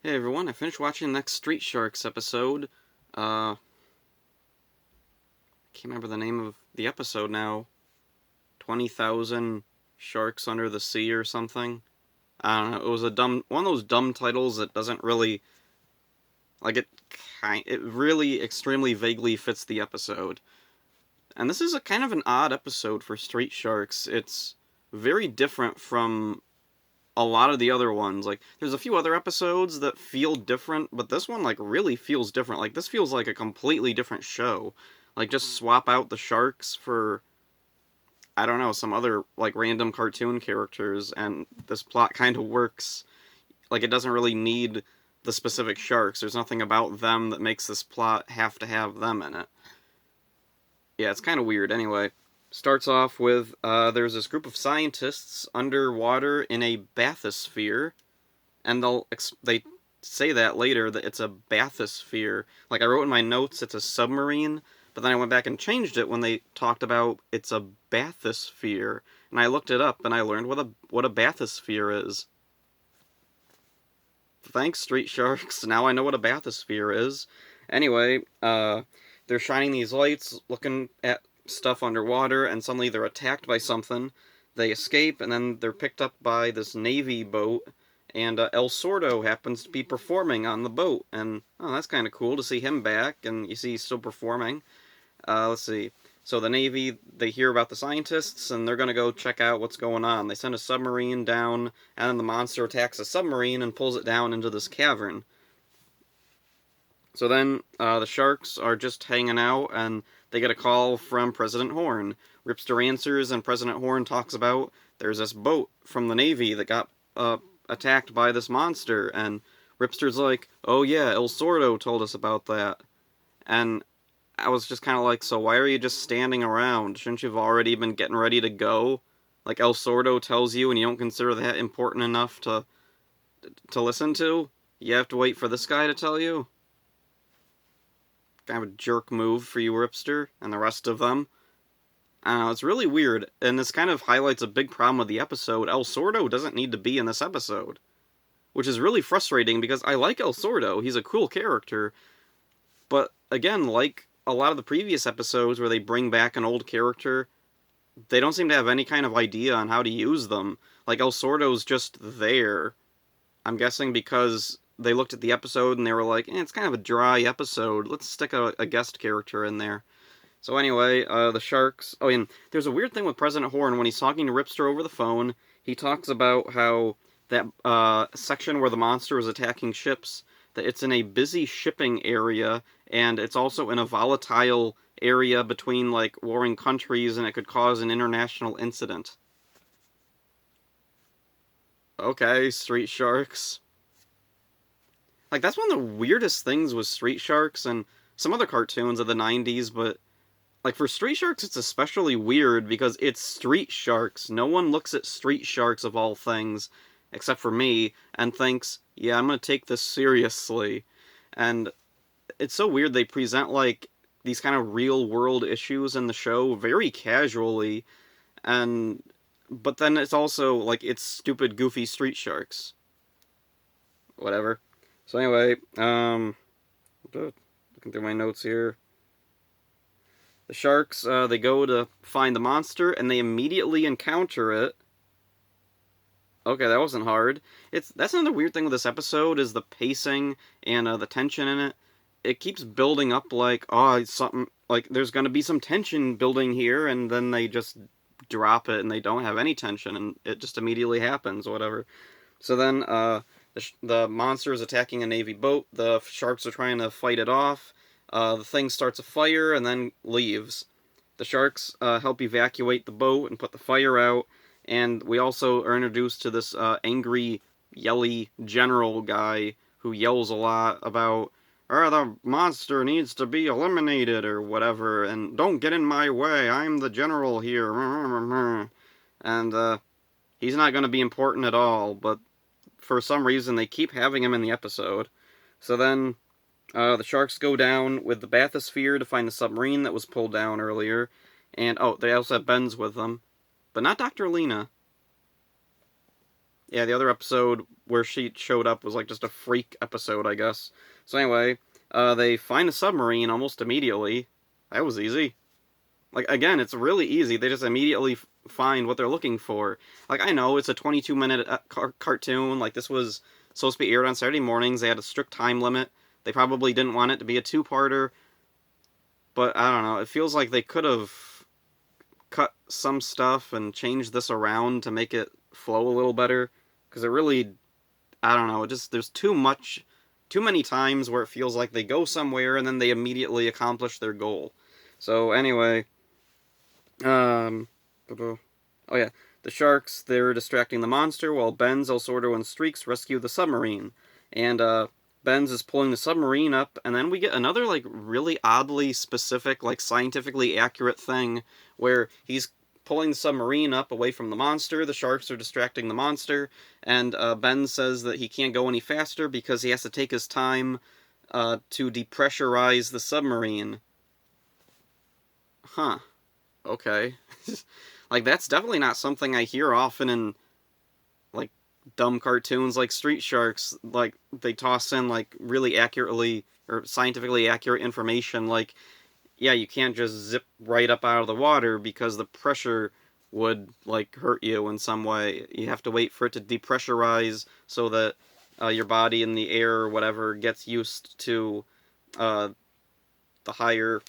Hey everyone, I finished watching the next Street Sharks episode. Can't remember the name of the episode now. 20,000 Sharks Under the Sea or something. I don't know. It was one of those dumb titles that doesn't really, like it really extremely vaguely fits the episode. And this is a kind of an odd episode for Street Sharks. It's very different from a lot of the other ones. Like, there's a few other episodes that feel different, but this one, like, really feels different. Like, this feels like a completely different show. Like, just swap out the sharks for, I don't know, some other, like, random cartoon characters, and this plot kind of works. Like, it doesn't really need the specific sharks. There's nothing about them that makes this plot have to have them in it. Yeah, it's kind of weird. Anyway, starts off with there's this group of scientists underwater in a bathysphere, and they say that later that it's a bathysphere. Like I wrote in my notes, it's a submarine, but then I went back and changed it when they talked about it's a bathysphere, and I looked it up and I learned what a bathysphere is. Thanks, Street Sharks. Now I know what a bathysphere is. Anyway, they're shining these lights, looking at stuff underwater, and suddenly they're attacked by something. They escape, and then they're picked up by this Navy boat, and El Sordo happens to be performing on the boat. And, oh, that's kind of cool to see him back, and you see he's still performing. Let's see. So the Navy, they hear about the scientists, and they're going to go check out what's going on. They send a submarine down, and then the monster attacks a submarine and pulls it down into this cavern. So then the sharks are just hanging out, and they get a call from President Horn. Ripster answers, and President Horn talks about there's this boat from the Navy that got attacked by this monster, and Ripster's like, oh yeah, El Sordo told us about that. And I was just kind of like, so why are you just standing around? Shouldn't you have already been getting ready to go? Like El Sordo tells you, and you don't consider that important enough to listen to? You have to wait for this guy to tell you? Kind of a jerk move for you, Ripster, and the rest of them. I don't know, it's really weird, and this kind of highlights a big problem with the episode. El Sordo doesn't need to be in this episode, which is really frustrating because I like El Sordo. He's a cool character, but again, like a lot of the previous episodes where they bring back an old character, they don't seem to have any kind of idea on how to use them. Like El Sordo's just there. I'm guessing because they looked at the episode and they were like, it's kind of a dry episode. Let's stick a guest character in there. So anyway, the sharks. Oh, and there's a weird thing with President Horn when he's talking to Ripster over the phone. He talks about how that section where the monster is attacking ships, that it's in a busy shipping area, and it's also in a volatile area between like warring countries, and it could cause an international incident. Okay, Street Sharks. Like that's one of the weirdest things with Street Sharks and some other cartoons of the '90s, but like for Street Sharks, it's especially weird because it's Street Sharks. No one looks at Street Sharks of all things, except for me, and thinks, yeah, I'm gonna take this seriously. And it's so weird they present like these kind of real world issues in the show very casually, and but then it's also like it's stupid, goofy Street Sharks. Whatever. So anyway, looking through my notes here. The sharks, they go to find the monster, and they immediately encounter it. Okay, that wasn't hard. That's another weird thing with this episode is the pacing and the tension in it. It keeps building up like, oh, it's something like there's gonna be some tension building here, and then they just drop it, and they don't have any tension, and it just immediately happens, or whatever. So then, the monster is attacking a navy boat. The sharks are trying to fight it off. The thing starts a fire and then leaves. The sharks help evacuate the boat and put the fire out. And we also are introduced to this angry, yelly general guy who yells a lot about, the monster needs to be eliminated or whatever, and don't get in my way, I'm the general here. And he's not going to be important at all, but for some reason they keep having him in the episode. So then the sharks go down with the bathysphere to find the submarine that was pulled down earlier. And, oh, they also have Benz with them. But not Dr. Lena. Yeah, the other episode, where she showed up was like just a freak episode, I guess. So anyway, they find a submarine almost immediately. That was easy. Like, again, it's really easy. They just immediately find what they're looking for. Like, I know it's a 22-minute cartoon. Like, this was supposed to be aired on Saturday mornings. They had a strict time limit. They probably didn't want it to be a two-parter. But, I don't know. It feels like they could have cut some stuff and changed this around to make it flow a little better. Because it really, I don't know, there's too many times where it feels like they go somewhere and then they immediately accomplish their goal. So, anyway... oh yeah, the sharks, they're distracting the monster while Benz, El Sordo, and Streaks rescue the submarine. And, Benz is pulling the submarine up, and then we get another, like, really oddly specific, like, scientifically accurate thing, where he's pulling the submarine up away from the monster, the sharks are distracting the monster, and, Benz says that he can't go any faster because he has to take his time, to depressurize the submarine. Huh. Okay. Like, that's definitely not something I hear often in, like, dumb cartoons like Street Sharks. Like, they toss in, like, really accurately, or scientifically accurate information, like, yeah, you can't just zip right up out of the water because the pressure would, like, hurt you in some way. You have to wait for it to depressurize so that your body in the air or whatever gets used to the higher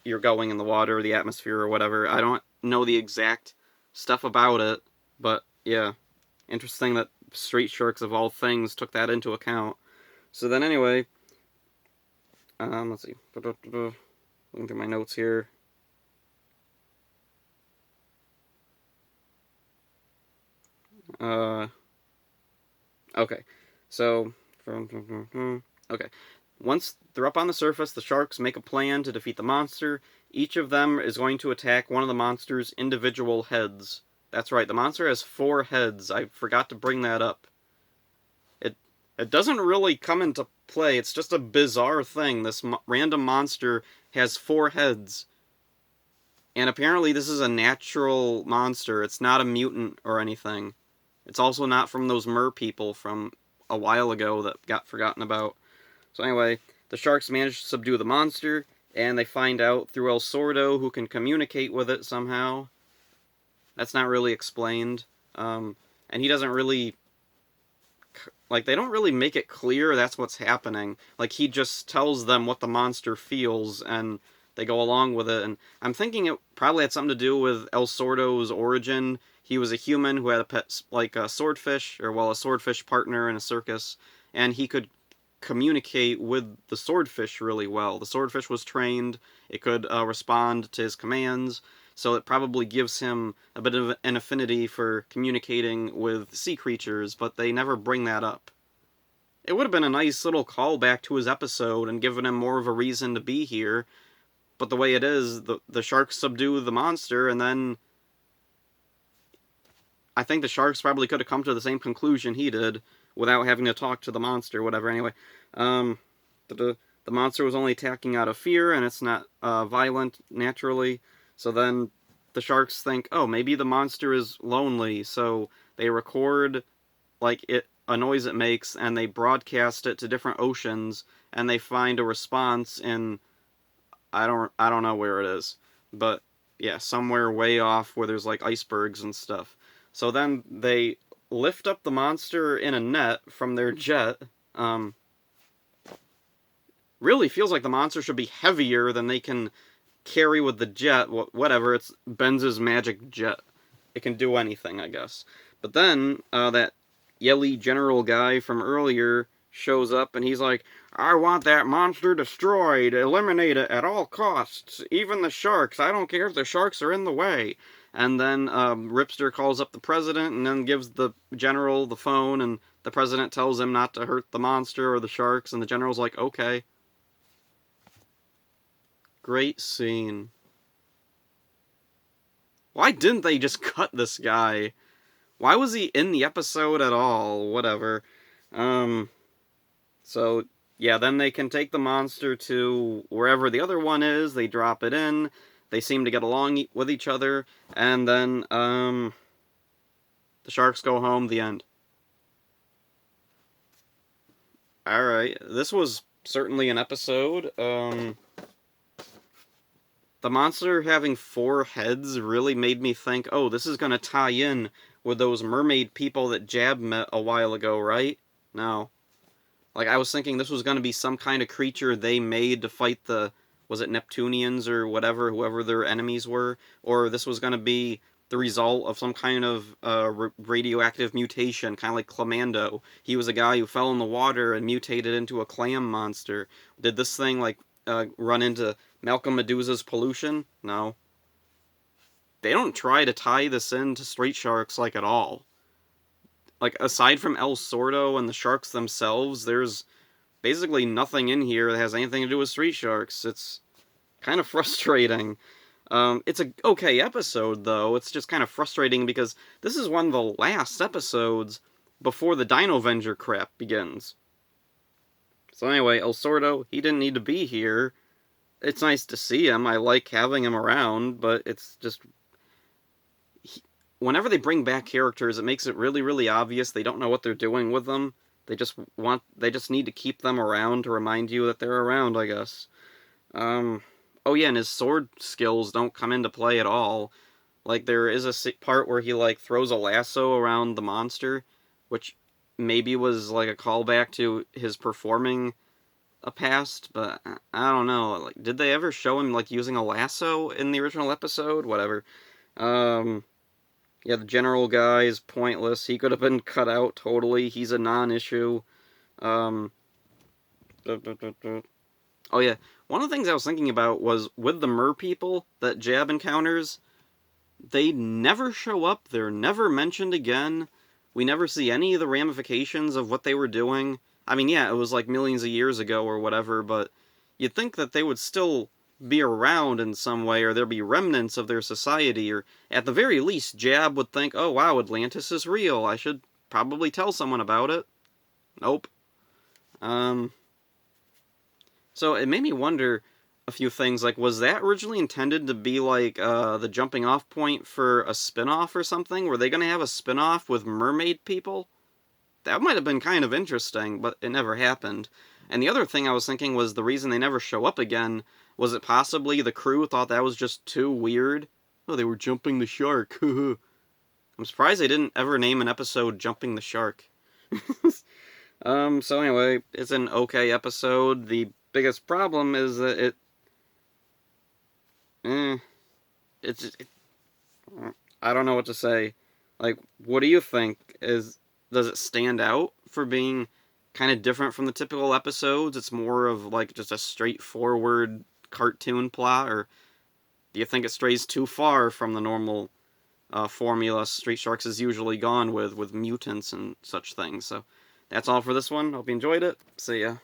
you're going in the water or the atmosphere or whatever. I don't know the exact stuff about it, but yeah, interesting that Street Sharks of all things took that into account. So then anyway, let's see, looking through my notes here. Okay, so, okay. Once they're up on the surface, the sharks make a plan to defeat the monster. Each of them is going to attack one of the monster's individual heads. That's right, the monster has 4 heads. I forgot to bring that up. It doesn't really come into play. It's just a bizarre thing. This random monster has 4 heads. And apparently this is a natural monster. It's not a mutant or anything. It's also not from those mer people from a while ago that got forgotten about. So anyway, the sharks manage to subdue the monster, and they find out through El Sordo, who can communicate with it somehow. That's not really explained. And he doesn't really... Like, they don't really make it clear that's what's happening. Like, he just tells them what the monster feels, and they go along with it. And I'm thinking it probably had something to do with El Sordo's origin. He was a human who had a pet, like a swordfish, or, well, a swordfish partner in a circus, and he could communicate with the swordfish really well. The swordfish was trained, it could respond to his commands, so it probably gives him a bit of an affinity for communicating with sea creatures, but they never bring that up. It would have been a nice little callback to his episode and given him more of a reason to be here, but the way it is, the sharks subdue the monster, and then I think the sharks probably could have come to the same conclusion he did, without having to talk to the monster, whatever. Anyway, the monster was only attacking out of fear, and it's not violent naturally. So then the sharks think, oh, maybe the monster is lonely. So they record like a noise it makes, and they broadcast it to different oceans, and they find a response in I don't know where it is, but yeah, somewhere way off where there's like icebergs and stuff. So then they lift up the monster in a net from their jet. Really feels like the monster should be heavier than they can carry with the jet. Whatever, it's Benz's magic jet. It can do anything, I guess. But then, that yelly general guy from earlier shows up, and he's like, I want that monster destroyed, eliminate it at all costs, even the sharks, I don't care if the sharks are in the way. And then Ripster calls up the president and then gives the general the phone, and the president tells him not to hurt the monster or the sharks, and the general's like, okay. Great scene. Why didn't they just cut this guy? Why was he in the episode at all? Whatever. So, yeah, then they can take the monster to wherever the other one is, they drop it in, they seem to get along with each other, and then, the sharks go home, the end. Alright, this was certainly an episode. The monster having 4 heads really made me think, oh, this is gonna tie in with those mermaid people that Jab met a while ago, right? No. Like, I was thinking this was gonna be some kind of creature they made to fight the, was it Neptunians or whatever, whoever their enemies were? Or this was gonna be the result of some kind of radioactive mutation, kind of like Clamando. He was a guy who fell in the water and mutated into a clam monster. Did this thing, like, run into Malcolm Medusa's pollution? No. They don't try to tie this into Street Sharks, like, at all. Like, aside from El Sordo and the sharks themselves, there's basically nothing in here that has anything to do with Street Sharks. It's kind of frustrating. It's a okay episode, though. It's just kind of frustrating because this is one of the last episodes before the Dino-Venger crap begins. So anyway, El Sordo, he didn't need to be here. It's nice to see him. I like having him around, but it's just... whenever they bring back characters, it makes it really, really obvious they don't know what they're doing with them. They just need to keep them around to remind you that they're around, I guess. Oh yeah, and his sword skills don't come into play at all. Like, there is a part where he, like, throws a lasso around the monster, which maybe was, like, a callback to his performing a past, but I don't know. Like, did they ever show him, like, using a lasso in the original episode? Whatever. Yeah, the general guy is pointless. He could have been cut out totally. He's a non-issue. Oh yeah, one of the things I was thinking about was, with the mer people that Jab encounters, they never show up. They're never mentioned again. We never see any of the ramifications of what they were doing. I mean, yeah, it was like millions of years ago or whatever, but you'd think that they would still be around in some way, or there'd be remnants of their society, or at the very least, Jab would think, oh wow, Atlantis is real, I should probably tell someone about it. Nope. So it made me wonder a few things, like, was that originally intended to be, like, the jumping off point for a spin-off or something? Were they gonna have a spin-off with mermaid people? That might have been kind of interesting, but it never happened. And the other thing I was thinking was, the reason they never show up again, was it possibly the crew thought that was just too weird? Oh, they were jumping the shark. I'm surprised they didn't ever name an episode Jumping the Shark. So anyway, it's an okay episode. The biggest problem is that I don't know what to say. Like, what do you think? Does it stand out for being kind of different from the typical episodes? It's more of, like, just a straightforward cartoon plot, or do you think it strays too far from the normal formula Street Sharks is usually gone with mutants and such things? So that's all for this one. Hope you enjoyed it. See ya.